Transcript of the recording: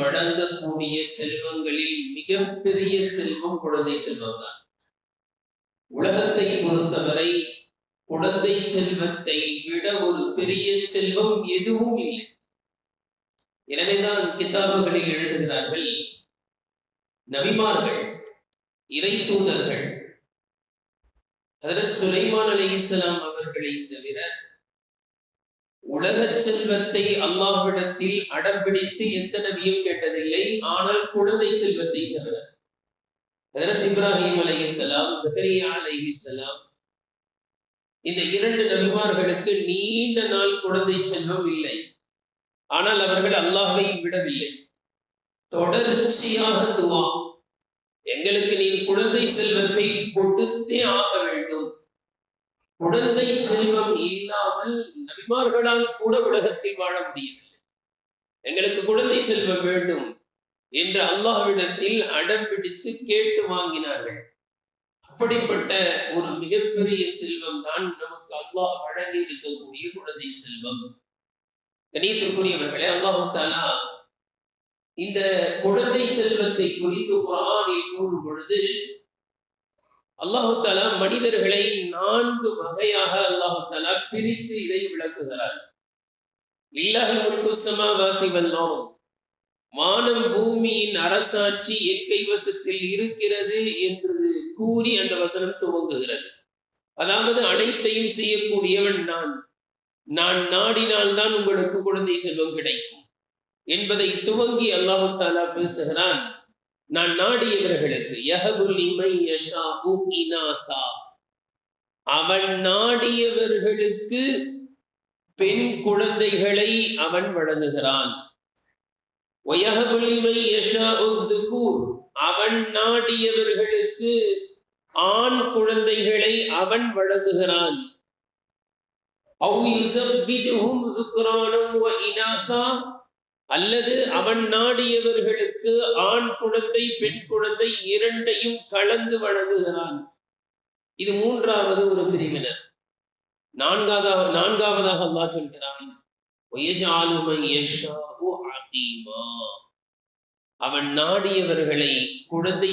வழங்கக்கூடிய செல்வங்களில் மிகப்பெரிய செல்வம் குழந்தை செல்வம் தான். உலகத்தை பொறுத்தவரை குழந்தை செல்வத்தை விட ஒரு பெரிய செல்வம் எதுவும் இல்லை. எனவேதான் கிதாபுகளில் எழுதுகிறார்கள், நபிமார்கள், இறை தூதர்கள், ஹஜ்ரத் சுலைமான் அலைஹிஸ்ஸலாம் அவர்களை தவிர உலக செல்வத்தை அல்லாஹ்விடத்தில் அடம்பிடித்து எந்த நபியும் கேட்டதில்லை. ஆனால் குழந்தை செல்வத்தை தவிர ஹஜ்ரத் இப்ராஹிம் அலைஹிஸ்ஸலாம், ஜக்கரியா அலைஹிஸ்ஸலாம், இந்த இரண்டு நபிமார்களுக்கு நீண்ட நாள் குழந்தை செல்வம் இல்லை. ஆனால் அவர்கள் அல்லாஹ்வை விடவில்லை. தொடர்ச்சியாக துஆ, எங்களுக்கு நீ குழந்தை செல்வத்தை கொடுத்தே ஆக வேண்டும். குழந்தை செல்வம் இல்லாமல் நபிமார்களால் கூட உலகத்தில் வாழ முடியவில்லை. எங்களுக்கு குழந்தை செல்வம் வேண்டும் என்று அல்லாஹ்விடத்தில் அடம் பிடித்து கேட்டு வாங்கினார்கள். அப்படிப்பட்ட ஒரு மிகப்பெரிய செல்வம் தான் நமக்கு அல்லாஹ் வழங்கி இருக்கக்கூடிய குழந்தை செல்வம். கண்ணியத்திற்குரியவர்களே, அல்லாஹ் தஆலா இந்த குழந்தை செல்வத்தை குறித்து குர்ஆனில் கூறும் பொழுது அல்லாஹ் தஆலா மனிதர்களை 4 வகையாக அல்லாஹ் தஆலா பிரித்து இதை விளக்குகிறார். லில்லாஹி முல்கு ஸமாவாதி வல் அர்த், வானம் பூமியின் அரசாட்சி என் கைவசத்தில் இருக்கிறது என்று கூறி அந்த வசனம் துவங்குகிறது. அதாவது அனைத்தையும் செய்யக்கூடியவன் நான் நாடினால்தான் உங்களுக்கு குழந்தை செல்வம் கிடைக்கும் என்பதை துவங்கி அல்லாஹ் தஆலா பேசுகிறான். நான் நாடியவர்களுக்கு யஹபுல் லிமன் யஷாஉ இனாதா, அவன் நாடியவர்களுக்கு பெண் குழந்தைகளை அவன் வழங்குகிறான். வயஹபுல் லிமன் யஷாஉ துகூர், அவன் நாடியவர்களுக்கு ஆண் குழந்தைகளை அவன் வழங்குகிறான். அவ் யுஸப்பிஜுஹும் ذுக்ரானம் வ இனாஸா, அல்லது அவன் நாடியவர்களுக்கு ஆண் குழந்தை பெண் குழந்தை இரண்டையும் கலந்து வழங்குகிறான். இது மூன்றாவது ஒரு பிரிவினர். நான்காவதாக அல்லாஹ் சொல்கிறான், வயஜஅலு மன் யஷாஉ அகீமா, அவன் நாடியவர்களை குழந்தை